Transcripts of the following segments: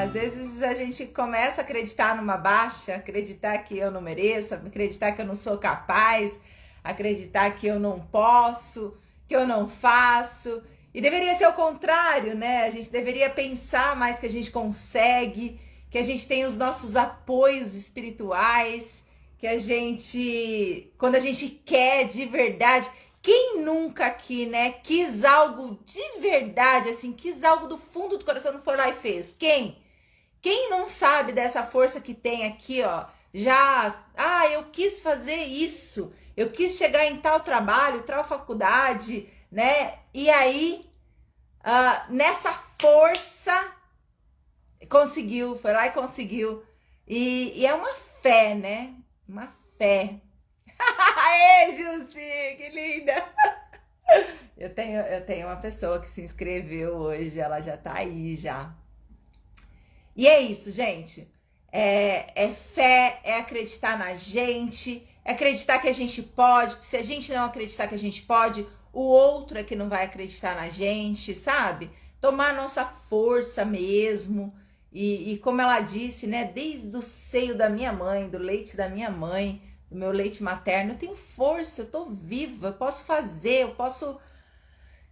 Às vezes a gente começa a acreditar numa baixa, acreditar que eu não mereço, acreditar que eu não sou capaz, acreditar que eu não posso, que eu não faço. E deveria ser o contrário, né? A gente deveria pensar mais que a gente consegue, que a gente tem os nossos apoios espirituais, que a gente, quando a gente quer de verdade, quem nunca aqui, né, quis algo de verdade, assim, quis algo do fundo do coração, não foi lá e fez? Quem? Quem não sabe dessa força que tem aqui, ó? Já, eu quis fazer isso, eu quis chegar em tal trabalho, tal faculdade, né? E aí, nessa força, conseguiu, foi lá e conseguiu. E é uma fé, né? Uma fé. Aê, Jussi, que linda! Eu tenho uma pessoa que se inscreveu hoje, ela já tá aí já. E é isso, gente. É fé, é acreditar na gente, é acreditar que a gente pode, porque se a gente não acreditar que a gente pode, o outro é que não vai acreditar na gente, sabe? Tomar a nossa força mesmo. E como ela disse, né? Desde o seio da minha mãe, do leite da minha mãe, do meu leite materno, eu tenho força, eu tô viva, eu posso fazer, eu posso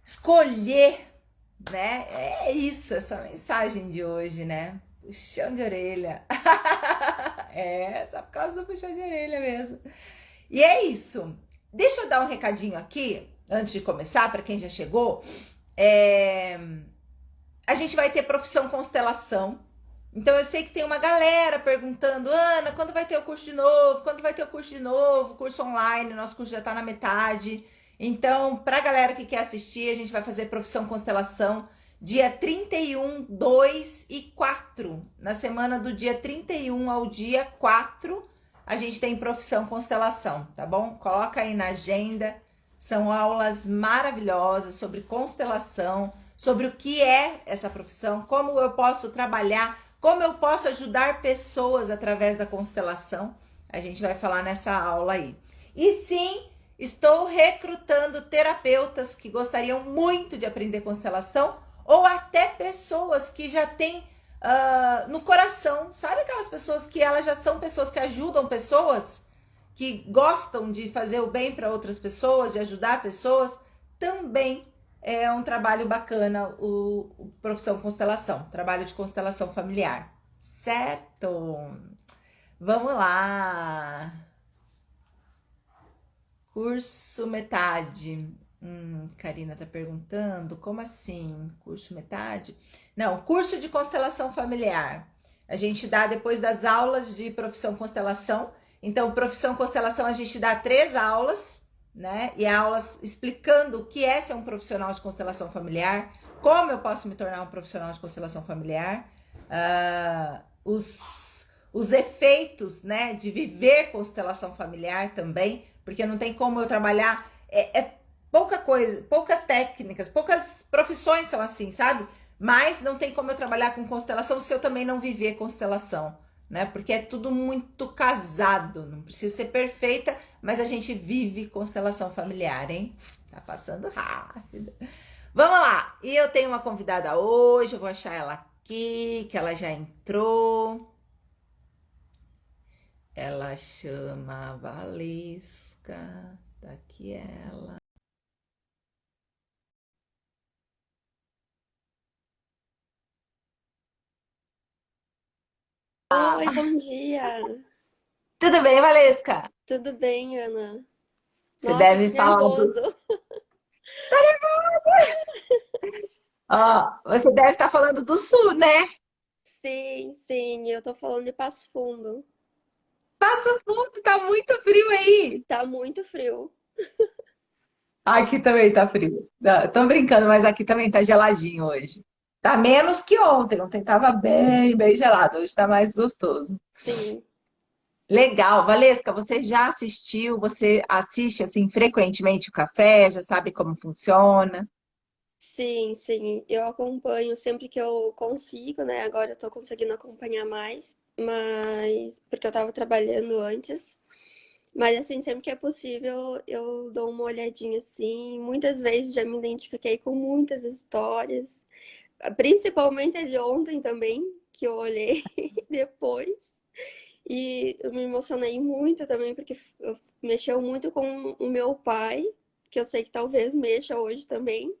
escolher, né? É isso, essa mensagem de hoje, né? Puxão de orelha. É, só por causa do puxão de orelha mesmo. E é isso. Deixa eu dar um recadinho aqui, antes de começar, para quem já chegou. É, A gente vai ter profissão constelação. Então eu sei que tem uma galera perguntando, Ana, quando vai ter o curso de novo? Quando vai ter o curso de novo? Curso online, nosso curso já está na metade. Então, para a galera que quer assistir, a gente vai fazer profissão constelação dia 31, 2 e 4. Na semana do dia 31 ao dia 4, a gente tem profissão constelação, tá bom? Coloca aí na agenda. São aulas maravilhosas sobre constelação, sobre o que é essa profissão, como eu posso trabalhar, como eu posso ajudar pessoas através da constelação. A gente vai falar nessa aula aí. E sim, estou recrutando terapeutas que gostariam muito de aprender constelação ou até pessoas que já têm no coração, sabe aquelas pessoas que elas já são pessoas que ajudam pessoas, que gostam de fazer o bem para outras pessoas, de ajudar pessoas, também é um trabalho bacana o profissão constelação, trabalho de constelação familiar, certo? Vamos lá. Curso metade. Karina tá perguntando, como assim? Curso metade? Não, curso de constelação familiar. A gente dá depois das aulas de profissão constelação. Então, profissão constelação a gente dá 3 aulas, né? E aulas explicando o que é ser um profissional de constelação familiar, como eu posso me tornar um profissional de constelação familiar, os efeitos, né, de viver constelação familiar também, porque não tem como eu trabalhar, pouca coisa, poucas técnicas, poucas profissões são assim, sabe? Mas não tem como eu trabalhar com constelação se eu também não viver constelação, né? Porque é tudo muito casado, não preciso ser perfeita, mas a gente vive constelação familiar, hein? Tá passando rápido. Vamos lá, e eu tenho uma convidada hoje, eu vou achar ela aqui, que ela já entrou. Ela chama Valesca, tá aqui ela. Oi, bom dia. Tudo bem, Valesca? Tudo bem, Ana? Você Nossa, deve que falar nervoso. dos. Ó, você deve estar falando do sul, né? Sim, sim, eu tô falando de Passo Fundo. Passa Fundo, tá muito frio aí. Tá muito frio. Aqui também tá frio. Tô brincando, mas aqui também tá geladinho hoje. Tá menos que ontem. Ontem tava bem, bem gelado. Hoje tá mais gostoso. Sim, Legal. Valesca, você já assistiu? Você assiste assim frequentemente o café? Já sabe como funciona? sim. Eu acompanho sempre que eu consigo, né? Agora eu tô conseguindo acompanhar mais, mas porque eu tava trabalhando antes. Mas assim, sempre que é possível, eu dou uma olhadinha assim. Muitas vezes já me identifiquei com muitas histórias. Principalmente a de ontem também, que eu olhei depois. E eu me emocionei muito também, porque mexeu muito com o meu pai, que eu sei que talvez mexa hoje também,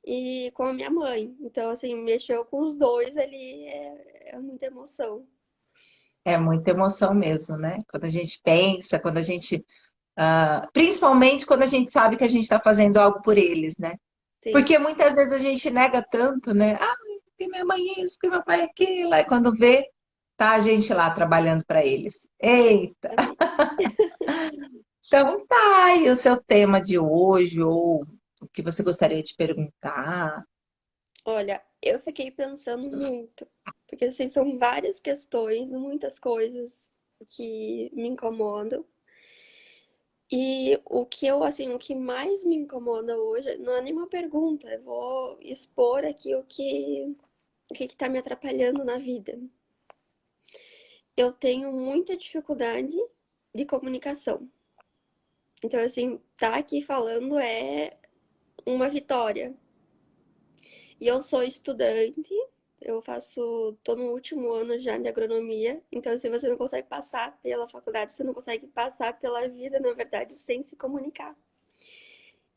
e com a minha mãe. Então, assim, mexeu com os dois ali, é muita emoção. É muita emoção mesmo, né? Quando a gente pensa, quando a gente. Principalmente quando a gente sabe que a gente está fazendo algo por eles, né? Sim, Porque muitas vezes a gente nega tanto, né? Ah, porque minha mãe é isso, porque meu pai é aquilo. Aí quando vê, tá a gente lá trabalhando para eles. Eita! exatamente. Então tá, e o seu tema de hoje, ou o que você gostaria de perguntar? Olha, eu fiquei pensando muito, porque assim, são várias questões, muitas coisas que me incomodam. E o que eu, assim, o que mais me incomoda hoje não é nenhuma pergunta, eu vou expor aqui o que tá me atrapalhando na vida. Eu tenho muita dificuldade de comunicação. Então, assim, tá aqui falando é uma vitória. E eu sou estudante, tô no último ano já de agronomia, então assim, você não consegue passar pela faculdade, você não consegue passar pela vida, na verdade, sem se comunicar.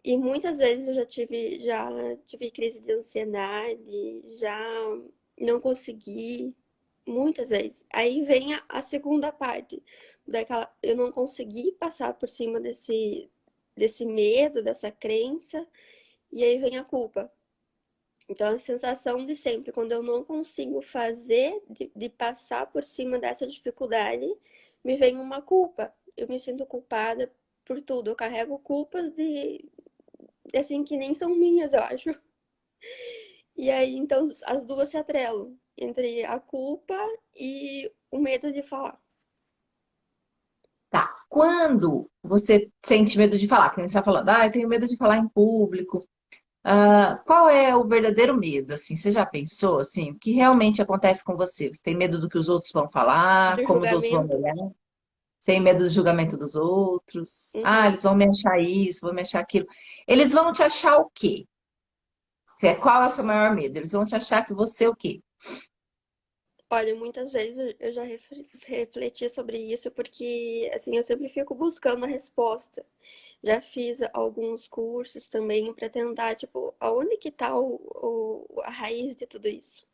E muitas vezes eu já tive crise de ansiedade, já não consegui, muitas vezes. Aí vem a segunda parte, daquela, eu não consegui passar por cima desse medo, dessa crença, e aí vem a culpa. Então, a sensação de sempre, quando eu não consigo fazer, de passar por cima dessa dificuldade, me vem uma culpa. Eu me sinto culpada por tudo. Eu carrego culpas assim, que nem são minhas, eu acho. E aí, então, as duas se atrelam, entre a culpa e o medo de falar. Tá. Quando você sente medo de falar, que nem você está falando, eu tenho medo de falar em público. Qual é o verdadeiro medo? Assim, você já pensou assim, o que realmente acontece com você? Você tem medo do que os outros vão falar, Do como os outros vão me julgamento. olhar? Você tem medo do julgamento dos outros? Ah, Uhum. eles vão me achar isso, vão me achar aquilo. Eles vão te achar o quê? Qual é o seu maior medo? Eles vão te achar que você é o quê? Olha, muitas vezes eu já refleti sobre isso, porque, assim, eu sempre fico buscando a resposta. Já fiz alguns cursos também para tentar, tipo, aonde que tá a raiz de tudo isso.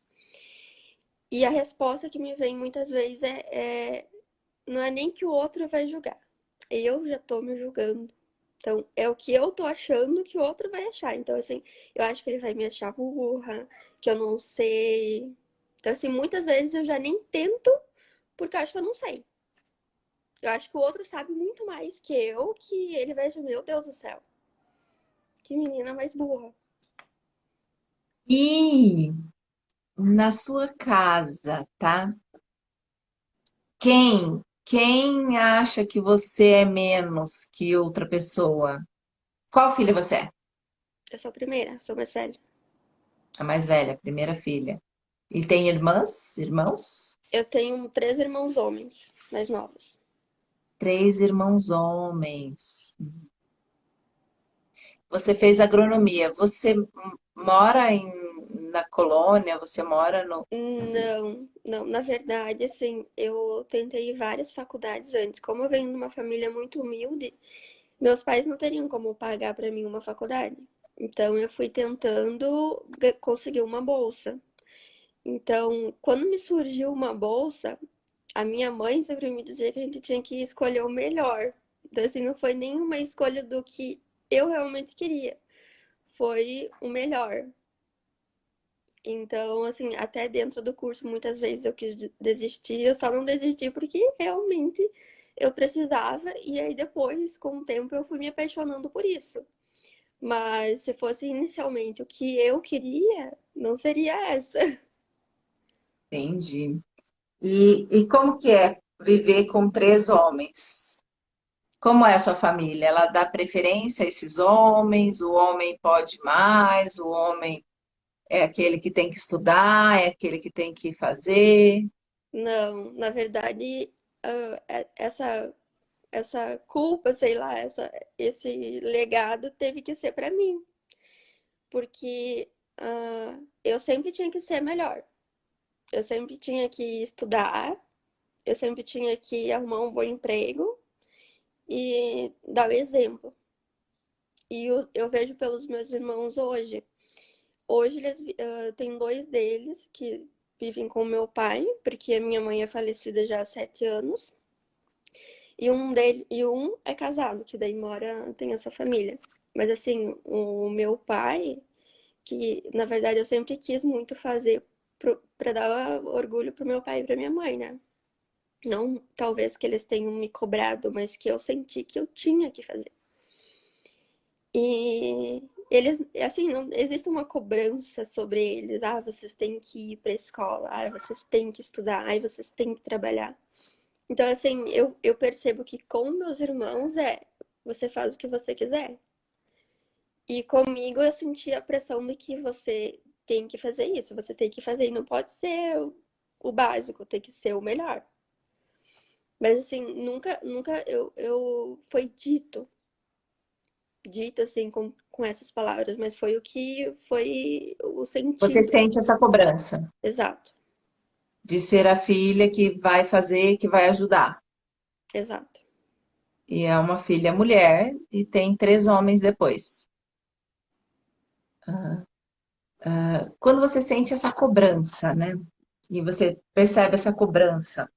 E a resposta que me vem muitas vezes não é nem que o outro vai julgar. Eu já tô me julgando. Então, é o que eu tô achando que o outro vai achar. Então, assim, eu acho que ele vai me achar burra, que eu não sei. Então, assim, muitas vezes eu já nem tento porque eu acho que eu não sei. Eu acho que o outro sabe muito mais que eu, que ele vai achar, meu Deus do céu, que menina mais burra. E na sua casa, tá? Quem acha que você é menos que outra pessoa? Qual filha você é? Eu sou a primeira, sou mais velha. A mais velha, a primeira filha. E tem irmãs, irmãos? Eu tenho três irmãos homens, mais novos. Três irmãos homens. Você fez agronomia. Você mora na colônia? Você mora no. Não, não. Na verdade, assim, eu tentei várias faculdades antes. Como eu venho de uma família muito humilde, meus pais não teriam como pagar para mim uma faculdade. Então, eu fui tentando conseguir uma bolsa. Então, quando me surgiu uma bolsa, a minha mãe sempre me dizia que a gente tinha que escolher o melhor. Então, assim, não foi nenhuma escolha do que eu realmente queria. Foi o melhor. Então, assim, até dentro do curso, muitas vezes eu quis desistir, eu só não desisti porque realmente eu precisava, e aí depois, com o tempo, eu fui me apaixonando por isso. Mas se fosse inicialmente o que eu queria, não seria essa. Entendi. E como que é viver com três homens? Como é a sua família? Ela dá preferência a esses homens? O homem pode mais? O homem é aquele que tem que estudar? É aquele que tem que fazer? Não, na verdade, essa culpa, sei lá, esse legado teve que ser para mim, porque eu sempre tinha que ser melhor. Eu sempre tinha que estudar, eu sempre tinha que arrumar um bom emprego e dar o exemplo. E eu vejo pelos meus irmãos hoje. Hoje eles tem dois deles que vivem com meu pai, porque a minha mãe é falecida já há 7 anos. E um é casado, que daí mora, tem a sua família. Mas assim, o meu pai, que na verdade eu sempre quis muito fazer pra dar orgulho pro meu pai e pra minha mãe, né? Não talvez que eles tenham me cobrado, mas que eu senti que eu tinha que fazer. E eles, assim, não existe uma cobrança sobre eles. Ah, vocês têm que ir pra escola. Ah, vocês têm que estudar. Ah, vocês têm que trabalhar. Então, assim, eu percebo que com meus irmãos você faz o que você quiser. E comigo eu senti a pressão de que você tem que fazer isso, você tem que fazer, e não pode ser o básico, tem que ser o melhor. Mas assim, nunca foi dito assim com essas palavras, mas foi o que foi o Você sentido. sente essa cobrança Exato, de ser a filha que vai fazer, que vai ajudar. exato. E é uma filha mulher e tem 3 homens depois. Quando você sente essa cobrança, né? E você percebe essa cobrança,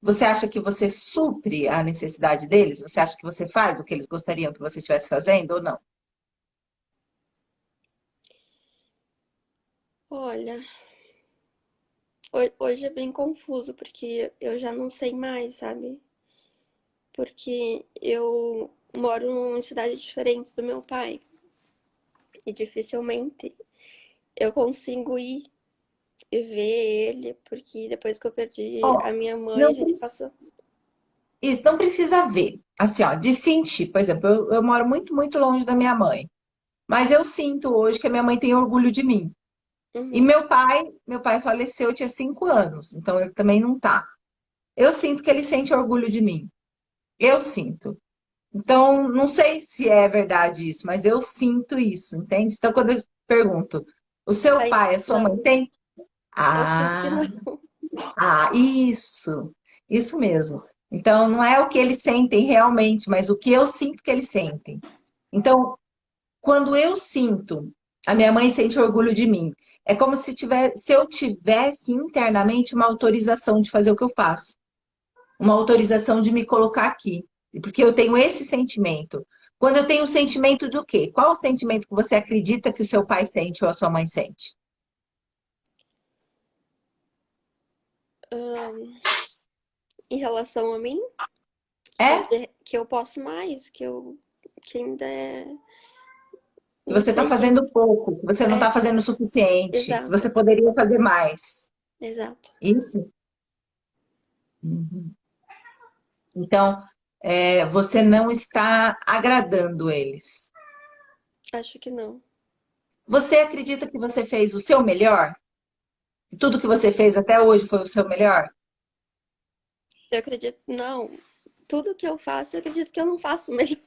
você acha que você supre a necessidade deles? Você acha que você faz o que eles gostariam que você estivesse fazendo ou não? Olha, hoje é bem confuso porque eu já não sei mais, sabe? Porque eu moro em cidade diferente do meu pai e dificilmente eu consigo ir e ver ele, porque depois que eu perdi a Ó, minha mãe, a não, gente passou. isso não precisa ver. Assim, ó, de sentir, por exemplo, eu moro muito, muito longe da minha mãe, mas eu sinto hoje que a minha mãe tem orgulho de mim. E Uhum. meu pai faleceu, eu tinha 5 anos, então ele também não tá. Eu sinto que ele sente orgulho de mim. Eu sinto. Então, não sei se é verdade isso, mas eu sinto isso, entende? Então, quando eu pergunto, o seu Aí, pai, a sua mãe não, sente? eu sinto que Ah, não. isso mesmo. Então, não é o que eles sentem realmente, mas o que eu sinto que eles sentem. Então, quando eu sinto, a minha mãe sente orgulho de mim. É como se eu tivesse internamente uma autorização de fazer o que eu faço, uma autorização de me colocar aqui, porque eu tenho esse sentimento. Quando eu tenho o sentimento do quê? Qual o sentimento que você acredita que o seu pai sente ou a sua mãe sente? Ahn, em relação a mim, É? que eu posso mais, que ainda Que não você está sei que fazendo pouco, que você não está é fazendo o suficiente, que exato, você poderia fazer mais. exato. Isso? Uhum. Então, você não está agradando eles. Acho que não. Você acredita que você fez o seu melhor? Que tudo que você fez até hoje foi o seu melhor? Eu acredito, não. Tudo que eu faço, eu acredito que eu não faço melhor.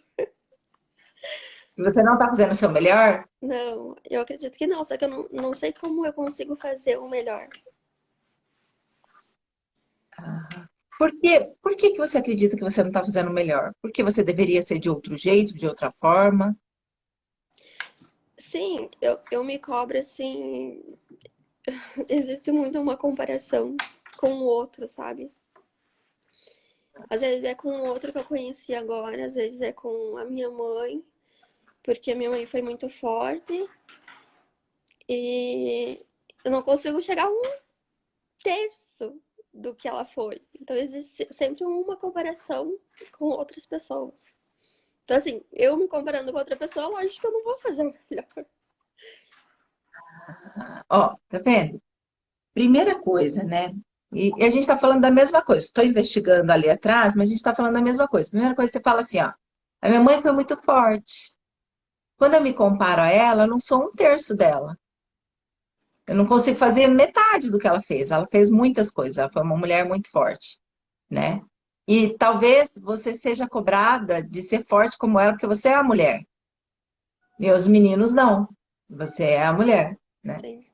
Que você não está fazendo o seu melhor? Não, eu acredito que não, só que eu não sei como eu consigo fazer o melhor. Por que que você acredita que você não está fazendo o melhor? Porque você deveria ser de outro jeito, de outra forma? Sim, eu me cobro assim. Existe muito uma comparação com o outro, sabe? Às vezes é com o outro que eu conheci agora, às vezes é com a minha mãe, porque a minha mãe foi muito forte e eu não consigo chegar a um terço do que ela foi. Então existe sempre uma comparação com outras pessoas. Então, assim, eu me comparando com outra pessoa, lógico que eu não vou fazer o melhor. Ó, tá vendo? Primeira coisa, né? E a gente está falando da mesma coisa. Estou investigando ali atrás, mas a gente está falando da mesma coisa. Primeira coisa, você fala assim, ó. A minha mãe foi muito forte. Quando eu me comparo a ela, eu não sou um terço dela. Eu não consigo fazer metade do que ela fez. Ela fez muitas coisas. Ela foi uma mulher muito forte, né? E talvez você seja cobrada de ser forte como ela, porque você é a mulher. E os meninos não. Você é a mulher, né? Sim.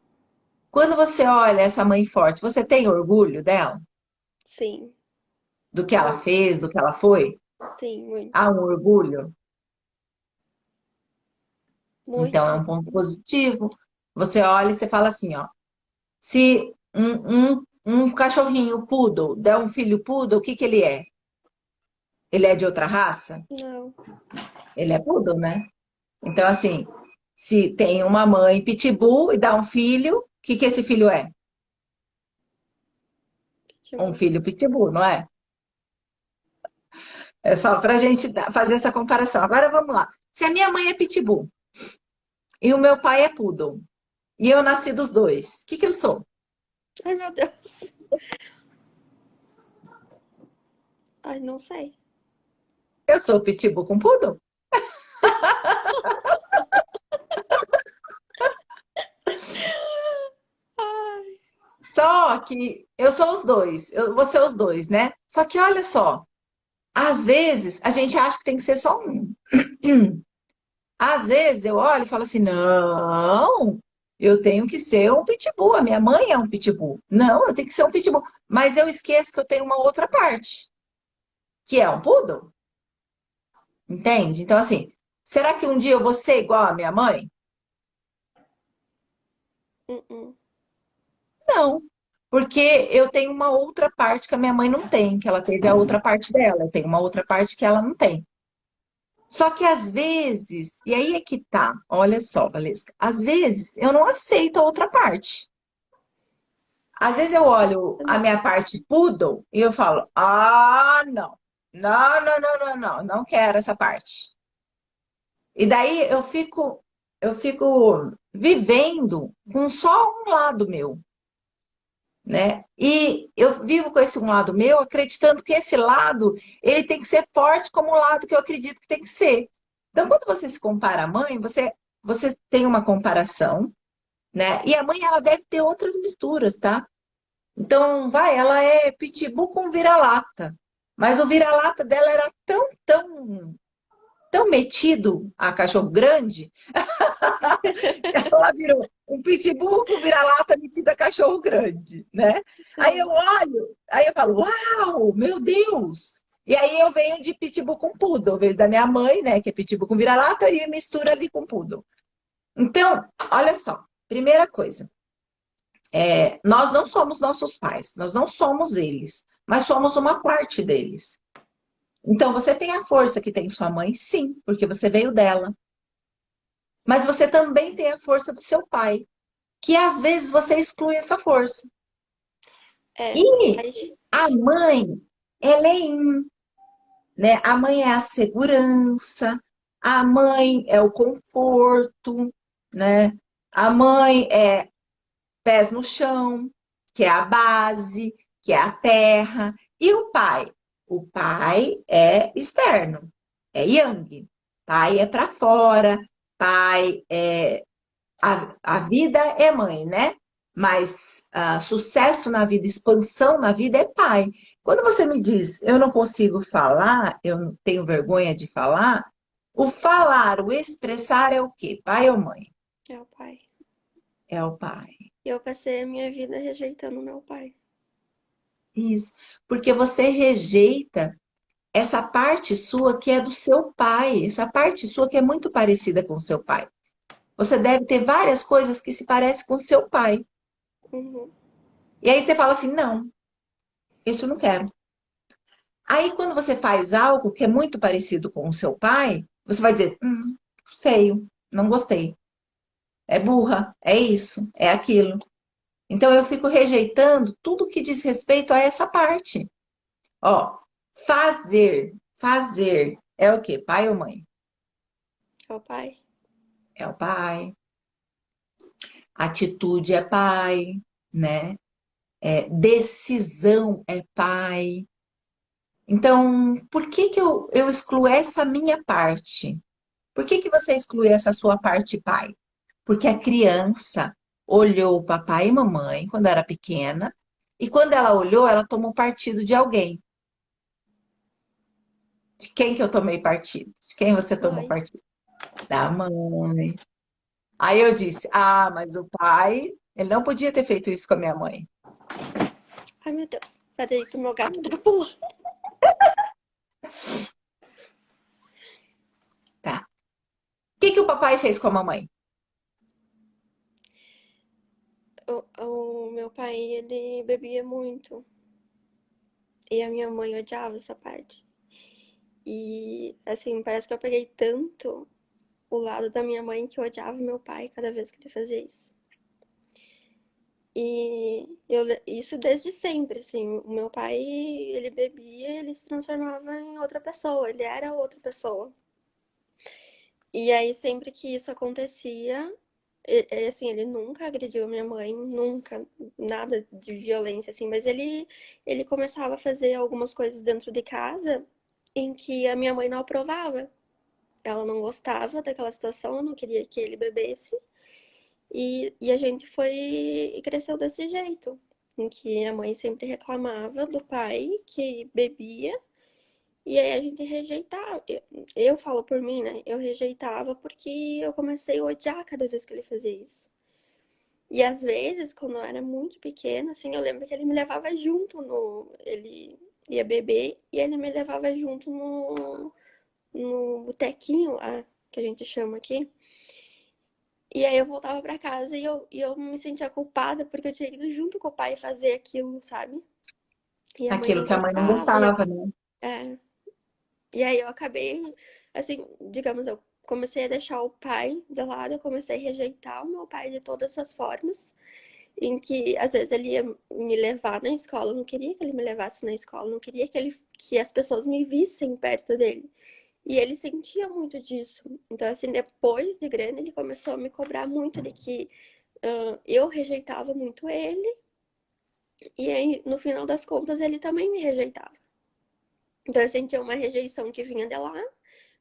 Quando você olha essa mãe forte, você tem orgulho dela? Sim. Do que ela Muito. fez, do que ela foi? Sim, muito. Há um orgulho? Então, é Muito. um ponto positivo. Você olha e você fala assim, ó. Se um cachorrinho poodle der um filho poodle, o que que ele é? Ele é de outra raça? Não. Ele é poodle, né? Então, assim, se tem uma mãe pitbull e dá um filho, o que que esse filho é? Um Tipo, filho pitbull, não é? É só para a gente fazer essa comparação. Agora vamos lá. Se a minha mãe é pitbull e o meu pai é poodle, e eu nasci dos dois, o que que eu sou? ai, meu Deus. Ai, não sei. Eu sou pitbull com poodle. Ai. Só que eu sou os dois, eu vou ser os dois, né? Só que olha só, às vezes a gente acha que tem que ser só um. Às vezes eu olho e falo assim: não, eu tenho que ser um pitbull. A minha mãe é um pitbull. Não, eu tenho que ser um pitbull. Mas eu esqueço que eu tenho uma outra parte, que é um poodle. Entende? Então, assim, será que um dia eu vou ser igual à minha mãe? Uh-uh. Não, porque eu tenho uma outra parte que a minha mãe não tem, que ela teve a outra parte dela. Eu tenho uma outra parte que ela não tem. Só que às vezes, e aí é que tá, olha só, Valesca, às vezes eu não aceito a outra parte. Às vezes eu olho a minha parte poodle e eu falo, ah, não, não, não, não, não, não, não quero essa parte. E daí eu fico vivendo com só um lado meu, né? E eu vivo com esse um lado meu, acreditando que esse lado ele tem que ser forte como o lado que eu acredito que tem que ser. Então, quando você se compara à mãe, você tem uma comparação, né? E a mãe ela deve ter outras misturas, tá? Então, vai, ela é pitbull com vira-lata. Mas o vira-lata dela era tão, tão, tão metido a cachorro grande, ela virou um pitbull com vira-lata metido a cachorro grande, né? Aí eu Sim. olho, aí eu falo, uau, meu Deus! E aí eu venho de pitbull com poodle, veio da minha mãe, né, que é pitbull com vira-lata, e mistura ali com poodle. Então, olha só, primeira coisa, nós não somos nossos pais, nós não somos eles, mas somos uma parte deles. Então, você tem a força que tem sua mãe, sim, porque você veio dela. Mas você também tem a força do seu pai, que às vezes você exclui essa força. É, E mas, a mãe, ela é né? A mãe é a segurança, a mãe é o conforto, né? A mãe é pés no chão, que é a base, que é a terra. E o pai? O pai é externo, é yang. Pai é para fora, pai é. A vida é mãe, né? Mas sucesso na vida, expansão na vida é pai. Quando você me diz, eu não consigo falar, eu tenho vergonha de falar, o falar, o expressar é o quê? Pai ou mãe? é o pai. É o pai. Eu passei a minha vida rejeitando meu pai. Isso. Porque você rejeita essa parte sua que é do seu pai, essa parte sua que é muito parecida com o seu pai. Você deve ter várias coisas que se parecem com o seu pai. Uhum. E aí você fala assim: não, isso eu não quero. Aí quando você faz algo que é muito parecido com o seu pai, você vai dizer: feio, não gostei. É burra, é isso, é aquilo. Então eu fico rejeitando tudo que diz respeito a essa parte. Ó, fazer é o quê? Pai ou mãe? É o pai. É o pai. Atitude é pai, né? Decisão é pai. Então, por que que eu excluo essa minha parte? Por que que você exclui essa sua parte pai? Porque a criança olhou papai e mamãe quando era pequena, e quando ela olhou, ela tomou partido de alguém. De quem que eu tomei partido? De quem você tomou Mãe. partido? Da mãe. Aí eu disse, ah, mas o pai, ele não podia ter feito isso com a minha mãe. Ai, meu Deus. Peraí que o meu gato tá pulando. Tá. O que o papai fez com a mamãe? O meu pai, ele bebia muito. E a minha mãe odiava essa parte. E, assim, parece que eu peguei tanto o lado da minha mãe que eu odiava meu pai cada vez que ele fazia isso. Isso desde sempre, assim, o meu pai, ele bebia, ele se transformava em outra pessoa, ele era outra pessoa. E aí, sempre que isso acontecia, assim, ele nunca agrediu minha mãe, nunca, nada de violência, assim, mas ele começava a fazer algumas coisas dentro de casa em que a minha mãe não aprovava. Ela não gostava daquela situação, não queria que ele bebesse. E a gente foi e cresceu desse jeito, em que a mãe sempre reclamava do pai que bebia, e aí a gente rejeitava. Eu falo por mim, né? Eu rejeitava porque eu comecei a odiar cada vez que ele fazia isso. E às vezes, quando eu era muito pequena, assim, eu lembro que ele me levava junto no. Ele ia beber e ele me levava junto no botequinho lá, que a gente chama aqui. E aí eu voltava pra casa e eu me sentia culpada porque eu tinha ido junto com o pai fazer aquilo, sabe? E a mãe Aquilo não que a mãe não gostava. gostava, né? É, e aí eu acabei, assim, digamos, eu comecei a deixar o pai de lado, eu comecei a rejeitar o meu pai de todas as formas, em que às vezes ele ia me levar na escola, eu não queria que ele me levasse na escola, eu não queria que as pessoas me vissem perto dele. E ele sentia muito disso. Então, assim, depois de grande, ele começou a me cobrar muito de que eu rejeitava muito ele, e aí, no final das contas, ele também me rejeitava. Então, eu sentia uma rejeição que vinha de lá,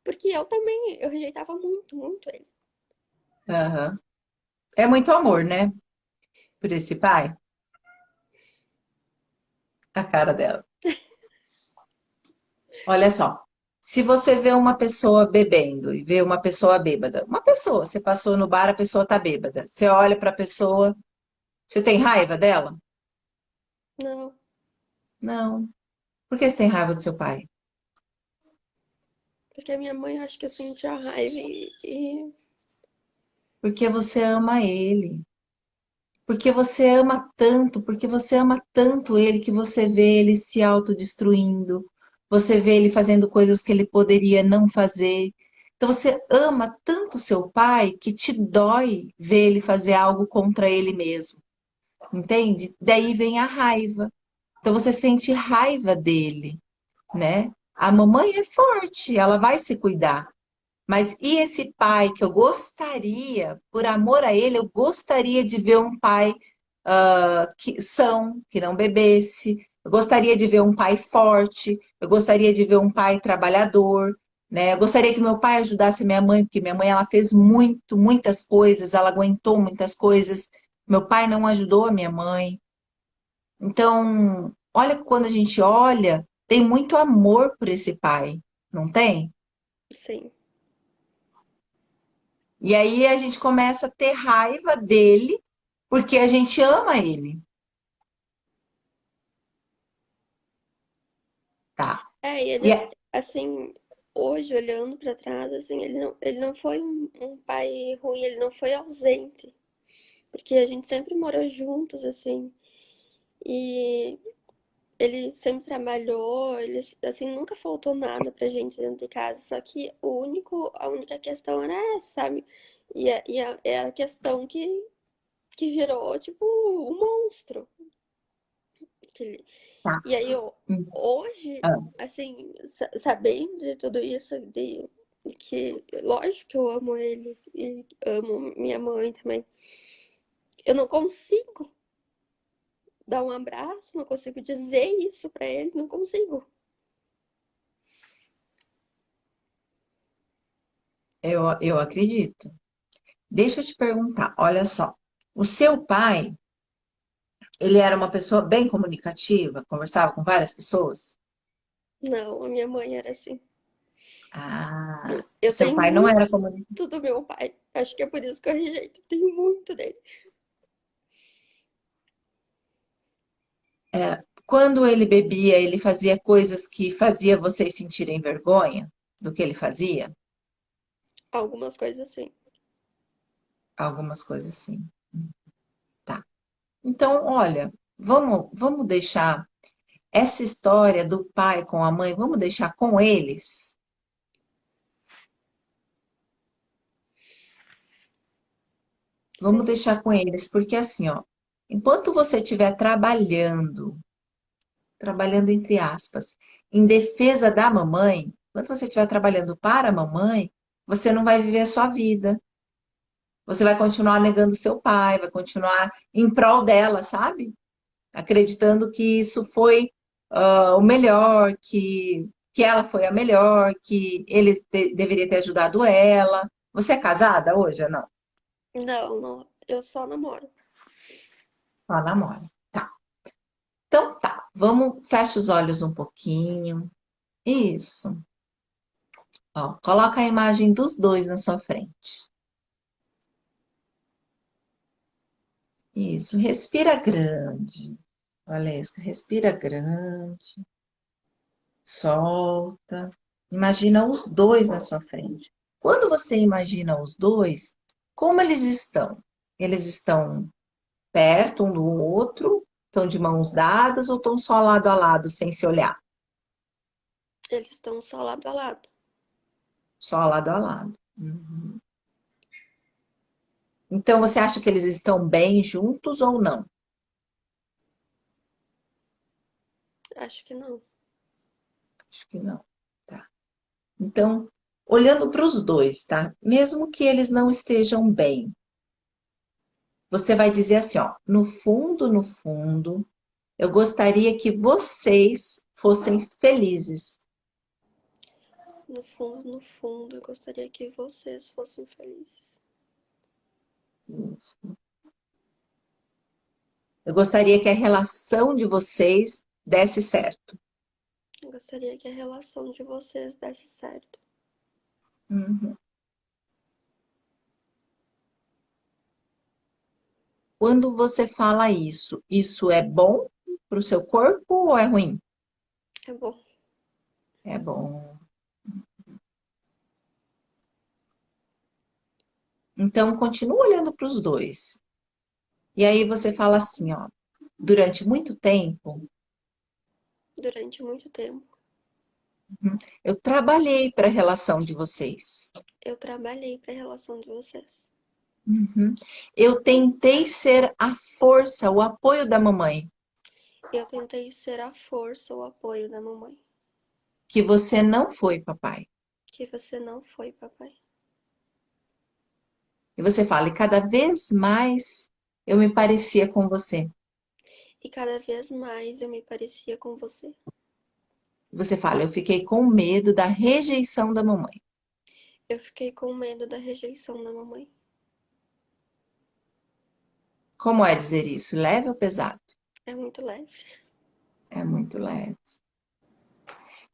porque eu também, eu rejeitava muito, muito ele. Aham. É muito amor, né? Por esse pai. A cara dela. Olha só. Se você vê uma pessoa bebendo e vê uma pessoa bêbada, uma pessoa, você passou no bar, a pessoa tá bêbada. Você olha para a pessoa, você tem raiva dela? Não, Não. Por que você tem raiva do seu pai? porque a minha mãe, eu acho que eu sentia raiva Porque você ama ele. Porque você ama tanto ele que você vê ele se autodestruindo, você vê ele fazendo coisas que ele poderia não fazer. Então você ama tanto seu pai que te dói ver ele fazer algo contra ele mesmo, entende? Daí vem a raiva. Então você sente raiva dele, né? A mamãe é forte, ela vai se cuidar. Mas e esse pai que eu gostaria, por amor a ele, eu gostaria de ver um pai que não bebesse. Eu gostaria de ver um pai forte. Eu gostaria de ver um pai trabalhador, né? Eu gostaria que meu pai ajudasse minha mãe, porque minha mãe ela fez muitas coisas, ela aguentou muitas coisas. Meu pai não ajudou a minha mãe. Então, olha que quando a gente olha, tem muito amor por esse pai, não tem? sim. E aí a gente começa a ter raiva dele porque a gente ama ele, tá? É, e E ele, assim, hoje, olhando pra trás, assim, ele não foi um pai ruim, ele não foi ausente. Porque a gente sempre morou juntos, assim. E ele sempre trabalhou, ele, assim, nunca faltou nada pra gente dentro de casa. Só que a única questão era essa, sabe? É a questão que virou, tipo, um monstro. tá. E aí, hoje, Ah, assim, sabendo de tudo isso, de que, lógico que eu amo ele e amo minha mãe também, eu não consigo dar um abraço, não consigo dizer isso pra ele, não consigo. eu acredito. Deixa eu te perguntar, olha só. O seu pai, ele era uma pessoa bem comunicativa, conversava com várias pessoas? Não, a minha mãe era assim. Ah, o Eu seu tenho pai não muito era comunicador. do meu pai. Acho que é por isso que eu rejeito. Tenho muito dele. Quando ele bebia, ele fazia coisas que fazia vocês sentirem vergonha do que ele fazia? Algumas coisas assim. Algumas coisas assim. Tá. Então, olha, vamos deixar essa história do pai com a mãe, vamos deixar com eles. Vamos Sim, deixar com eles, porque assim, ó, enquanto você estiver trabalhando entre aspas, em defesa da mamãe, enquanto você estiver trabalhando para a mamãe, você não vai viver a sua vida. Você vai continuar negando seu pai, vai continuar em prol dela, sabe? Acreditando que isso foi o melhor, que ela foi a melhor, que ele deveria ter ajudado ela. Você é casada hoje ou não? não, não. Eu só namoro. Só namora. Tá. Então tá, vamos, fecha os olhos um pouquinho. Isso. Ó, coloca a imagem dos dois na sua frente. Isso, respira grande. Valesca, respira grande. Solta. Imagina os dois na sua frente. Quando você imagina os dois, como eles estão? Eles estão perto um do outro? Estão de mãos dadas ou estão só lado a lado, sem se olhar? Eles estão só lado a lado. Só lado a lado. Uhum. Então, você acha que eles estão bem juntos ou não? Acho que não. Acho que não. Tá. Então, olhando para os dois, tá? Mesmo que eles não estejam bem, você vai dizer assim, ó, no fundo, eu gostaria que vocês fossem felizes. No fundo, eu gostaria que vocês fossem felizes. Isso. Eu gostaria que a relação de vocês desse certo. Eu gostaria que a relação de vocês desse certo. Uhum. Quando você fala isso, isso é bom para o seu corpo ou é ruim? É bom. É bom. Então, continua olhando para os dois. E aí você fala assim, ó, durante muito tempo, Durante muito tempo, eu trabalhei para a relação de vocês. eu trabalhei para a relação de vocês. Uhum. Eu tentei ser a força, o apoio da mamãe, Eu tentei ser a força, o apoio da mamãe. que você não foi, papai. Que você não foi, papai. E você fala, e cada vez mais eu me parecia com você. E cada vez mais eu me parecia com você. Você fala, eu fiquei com medo da rejeição da mamãe. Eu fiquei com medo da rejeição da mamãe. Como é dizer isso? Leve ou pesado? É muito leve. É muito leve.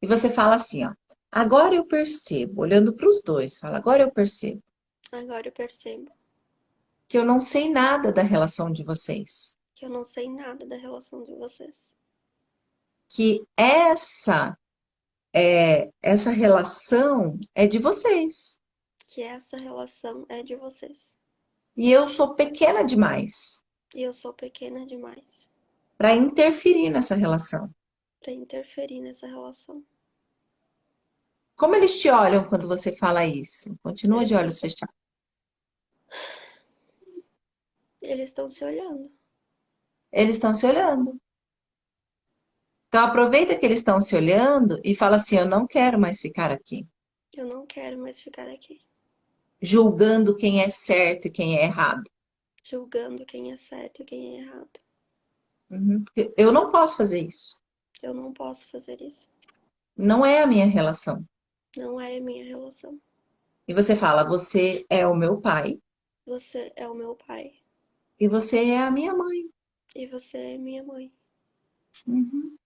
E você fala assim, ó, agora eu percebo, olhando para os dois, fala, agora eu percebo Agora eu percebo que eu não sei nada da relação de vocês. que eu não sei nada da relação de vocês. Que essa relação é de vocês. Que essa relação é de vocês. E eu sou pequena demais E eu sou pequena demais para interferir nessa relação. para interferir nessa relação. Como eles te olham quando você fala isso? Continua de Eles olhos estão, fechados. eles estão se olhando. Eles estão se olhando. Então aproveita que eles estão se olhando e fala assim: eu não quero mais ficar aqui, Eu não quero mais ficar aqui, julgando quem é certo e quem é errado. julgando quem é certo e quem é errado. Uhum. Porque eu não posso fazer isso. Eu não posso fazer isso. Não é a minha relação. Não é a minha relação. E você fala: você é o meu pai Você é o meu pai e você é a minha mãe. e você é minha mãe. Uhum.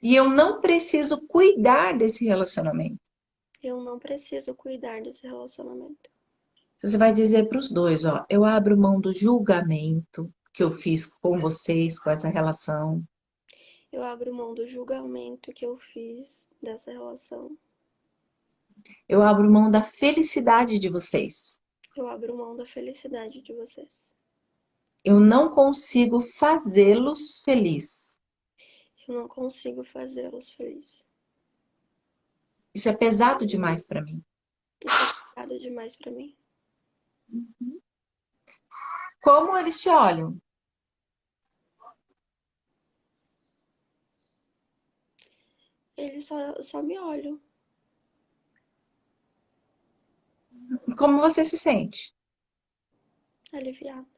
E eu não preciso cuidar desse relacionamento. Eu não preciso cuidar desse relacionamento. Você vai dizer para os dois, ó, eu abro mão do julgamento que eu fiz com vocês, com essa relação. Eu abro mão do julgamento que eu fiz dessa relação. Eu abro mão da felicidade de vocês. Eu abro mão da felicidade de vocês. Eu não consigo fazê-los felizes. Eu não consigo fazê-los felizes. Isso é pesado demais para mim. Isso é pesado demais pra mim. Como eles te olham? Eles só me olham. Como você se sente? Aliviado.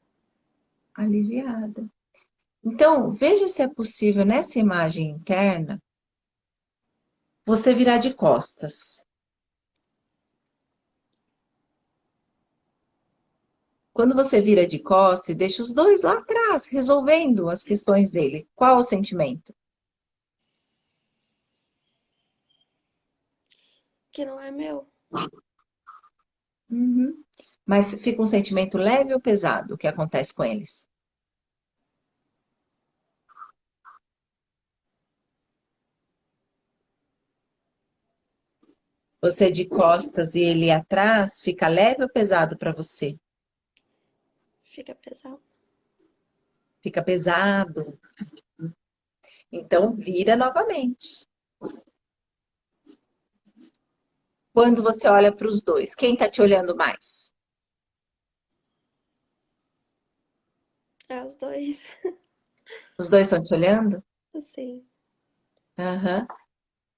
Aliviada. Então, veja se é possível nessa imagem interna você virar de costas. Quando você vira de costas e deixa os dois lá atrás, resolvendo as questões dele, qual o sentimento? Que não é meu. Uhum. Mas fica um sentimento leve ou pesado o que acontece com eles? Você de costas e ele atrás, fica leve ou pesado para você? Fica pesado. Fica pesado. Então vira novamente. Quando você olha para os dois, quem está te olhando mais? É os dois. Os dois estão te olhando? Assim. Aham.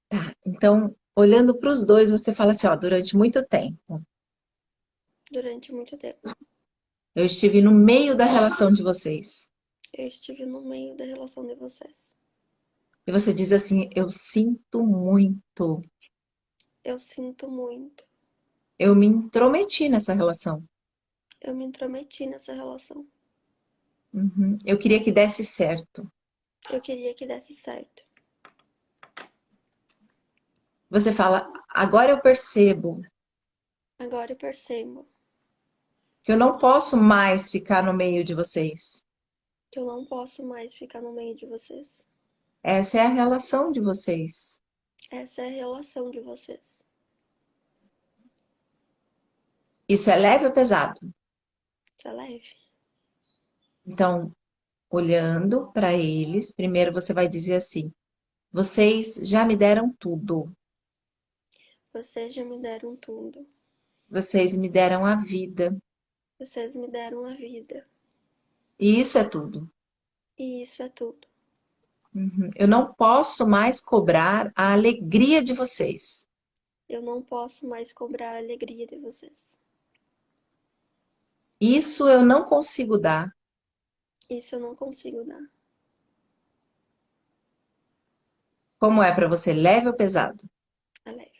Tá. Então, olhando para os dois, você fala assim, ó, durante muito tempo, Durante muito tempo. eu estive no meio da relação de vocês. Eu estive no meio da relação de vocês. E você diz assim, eu sinto muito. Eu sinto muito. Eu me intrometi nessa relação. Eu me intrometi nessa relação. Uhum. Eu queria que desse certo. Eu queria que desse certo. Você fala, agora eu percebo Agora eu percebo que eu não posso mais ficar no meio de vocês. que eu não posso mais ficar no meio de vocês. Essa é a relação de vocês. Essa é a relação de vocês. Isso é leve ou pesado? Isso é leve. Então, olhando para eles, primeiro você vai dizer assim: vocês já me deram tudo. Vocês já me deram tudo. Vocês me deram a vida. Vocês me deram a vida. E isso é tudo. E isso é tudo. Uhum. Eu não posso mais cobrar a alegria de vocês. Eu não posso mais cobrar a alegria de vocês. Isso eu não consigo dar. Isso eu não consigo dar. Como é para você, leve ou pesado? É leve.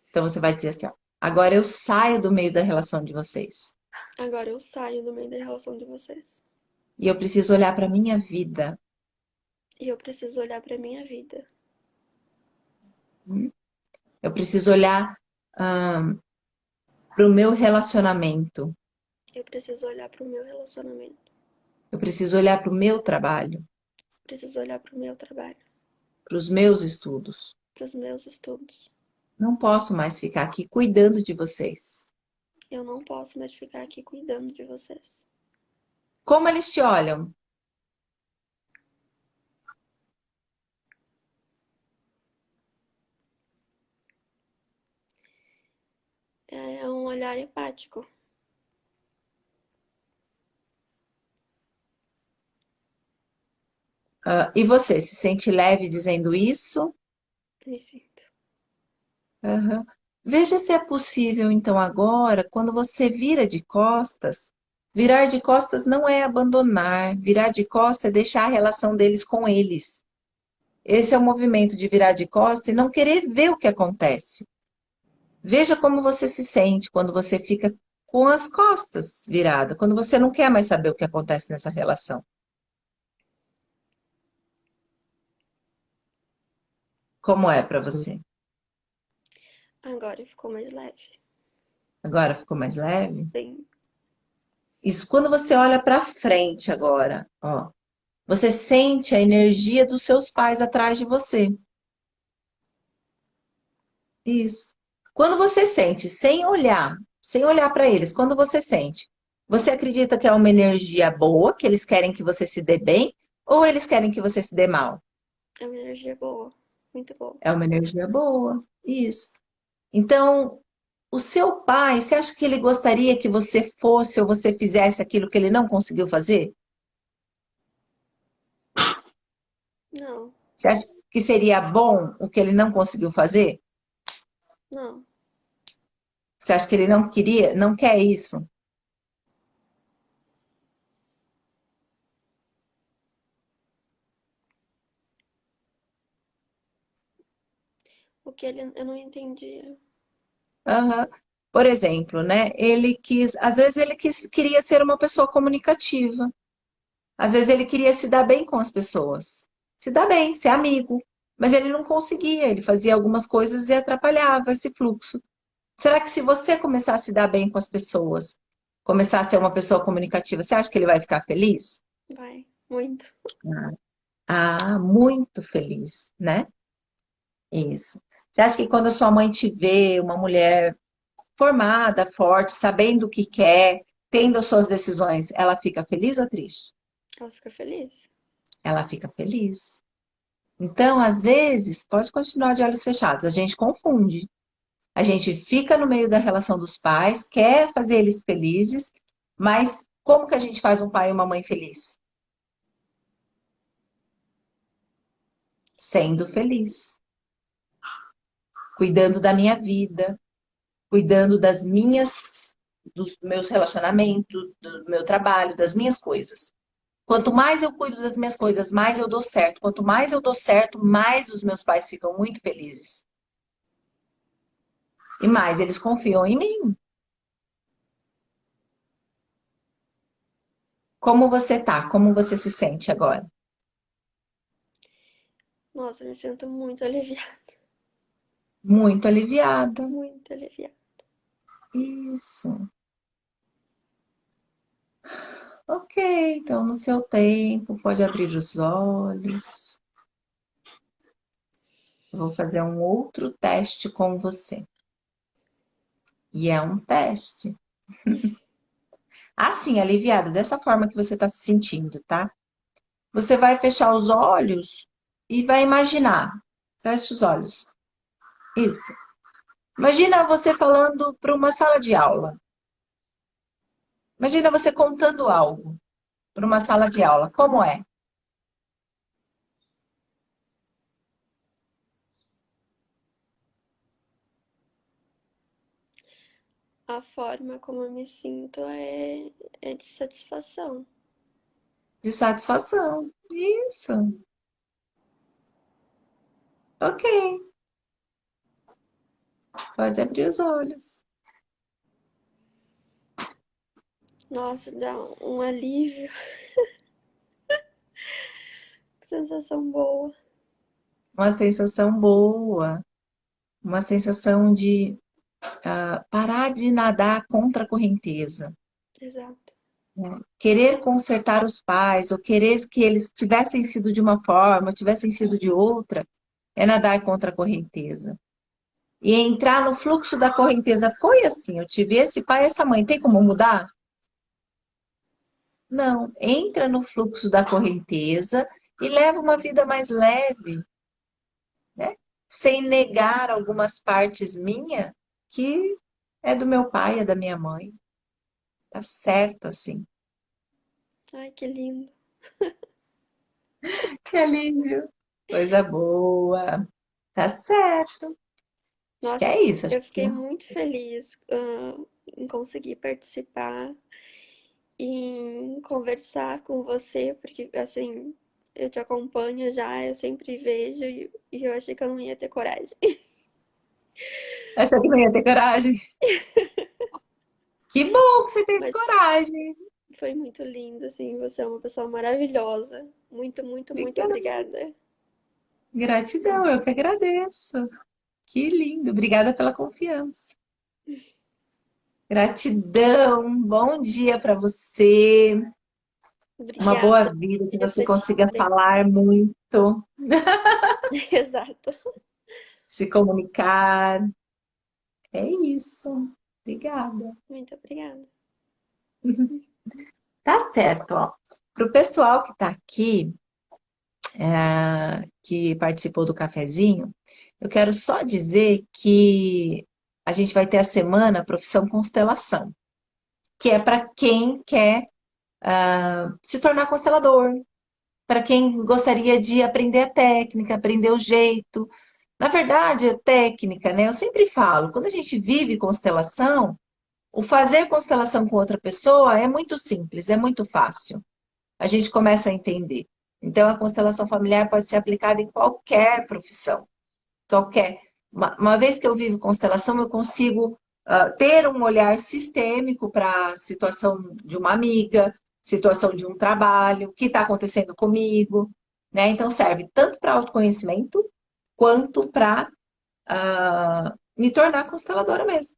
Então você vai dizer assim, ó, agora eu saio do meio da relação de vocês. Agora eu saio do meio da relação de vocês. E eu preciso olhar para minha vida. E eu preciso olhar pra minha vida. Eu preciso olhar para o meu relacionamento. Eu preciso olhar pro meu relacionamento. Eu preciso olhar para o meu trabalho, Preciso olhar pro meu trabalho. para os meus estudos. Pros meus estudos. Não posso mais ficar aqui cuidando de vocês. Eu não posso mais ficar aqui cuidando de vocês. Como eles te olham? É um olhar empático. E você se sente leve dizendo isso? Me sinto. Aham. Veja se é possível, então, agora, quando você vira de costas, virar de costas não é abandonar, virar de costas é deixar a relação deles com eles. Esse é o movimento de virar de costas e não querer ver o que acontece. Veja como você se sente quando você fica com as costas viradas, quando você não quer mais saber o que acontece nessa relação. Como é para você? Agora ficou mais leve. Agora ficou mais leve? Sim. Isso, quando você olha para frente agora, ó, você sente a energia dos seus pais atrás de você. Isso. Quando você sente, sem olhar para eles, quando você sente, você acredita que é uma energia boa, que eles querem que você se dê bem, ou eles querem que você se dê mal? É uma energia boa. Muito boa. É uma energia boa. Isso. Então, o seu pai, você acha que ele gostaria que você fosse ou você fizesse aquilo que ele não conseguiu fazer? Não, Você acha que seria bom o que ele não conseguiu fazer? não. Você acha que ele não queria, não quer isso? O que ele eu não entendia. Aham. Por exemplo, né? Ele quis, às vezes queria ser uma pessoa comunicativa. Às vezes ele queria se dar bem com as pessoas. Se dar bem, ser amigo. Mas ele não conseguia, ele fazia algumas coisas e atrapalhava esse fluxo. Será que se você começar a se dar bem com as pessoas, começar a ser uma pessoa comunicativa, você acha que ele vai ficar feliz? Vai, muito. Ah, muito feliz, né? Isso. Você acha que quando a sua mãe te vê, uma mulher formada, forte, sabendo o que quer, tendo as suas decisões, ela fica feliz ou triste? Ela fica feliz. Ela fica feliz. Então, às vezes, pode continuar de olhos fechados, a gente confunde. A gente fica no meio da relação dos pais, quer fazer eles felizes, mas como que a gente faz um pai e uma mãe feliz? Sendo feliz, cuidando da minha vida, cuidando dos meus relacionamentos, do meu trabalho, das minhas coisas. Quanto mais eu cuido das minhas coisas, mais eu dou certo. Quanto mais eu dou certo, mais os meus pais ficam muito felizes. E mais eles confiam em mim. Como você tá? Como você se sente agora? Nossa, eu me sinto muito aliviada. Muito aliviada. Muito aliviada. Isso. Ok, então no seu tempo, pode abrir os olhos. Eu vou fazer um outro teste com você. E é um teste. Assim, aliviada, dessa forma que você está se sentindo, tá? Você vai fechar os olhos e vai imaginar. Feche os olhos. Isso. Imagina você falando para uma sala de aula. Imagina você contando algo para uma sala de aula. Como é? A forma como eu me sinto é de satisfação. De satisfação. Isso. Ok. Pode abrir os olhos. Nossa, dá um alívio. Que sensação boa. Uma sensação boa. Uma sensação de parar de nadar contra a correnteza. Exato. Né? Querer consertar os pais, ou querer que eles tivessem sido de uma forma, tivessem sido de outra, é nadar contra a correnteza. E entrar no fluxo da correnteza foi assim: eu tive esse pai e essa mãe, tem como mudar? Não. Entra no fluxo da correnteza e leva uma vida mais leve, né? Sem negar algumas partes minhas que é do meu pai, é da minha mãe. Tá certo assim. Ai, que lindo. Que alívio. Coisa boa. Tá certo. Acho que Nossa, é isso. Acho eu que sim. fiquei muito feliz, em conseguir participar, em conversar com você, porque assim, eu te acompanho já, eu sempre vejo e eu achei que eu não ia ter coragem. Achou que não ia ter coragem? Que bom que você teve Mas coragem. foi muito lindo, assim, você é uma pessoa maravilhosa. Muito, muito, muito Obrigada. obrigada. Gratidão, eu que agradeço. Que lindo. Obrigada pela confiança. Gratidão. Bom dia para você. Uma Obrigada. boa vida, que Dia você pra ti consiga também. falar muito, Exato. se comunicar. É isso. Obrigada. Muito obrigada. Tá certo, ó. Para o pessoal que está aqui, que participou do cafezinho, eu quero só dizer que a gente vai ter a semana Profissão Constelação, que é para quem quer se tornar constelador, para quem gostaria de aprender a técnica, aprender o jeito. Na verdade, a técnica, né? Eu sempre falo, quando a gente vive constelação, o fazer constelação com outra pessoa é muito simples, é muito fácil. A gente começa a entender. Então, a constelação familiar pode ser aplicada em qualquer profissão, qualquer. Uma vez que eu vivo constelação, eu consigo ter um olhar sistêmico para a situação de uma amiga, situação de um trabalho, o que está acontecendo comigo, né? Então, serve tanto para autoconhecimento, quanto para me tornar consteladora mesmo,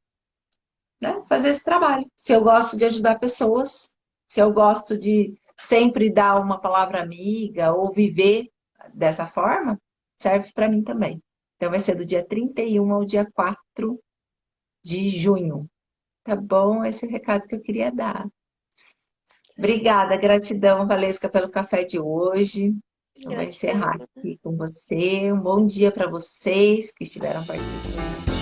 né? Fazer esse trabalho. Se eu gosto de ajudar pessoas, se eu gosto de sempre dar uma palavra amiga ou viver dessa forma, serve para mim também. Então vai ser do dia 31 ao dia 4 de junho. Tá bom? Esse é o recado que eu queria dar. Obrigada, gratidão, Valesca, pelo café de hoje. Eu vou Gratidão. encerrar aqui com você. Um bom dia para vocês que estiveram participando.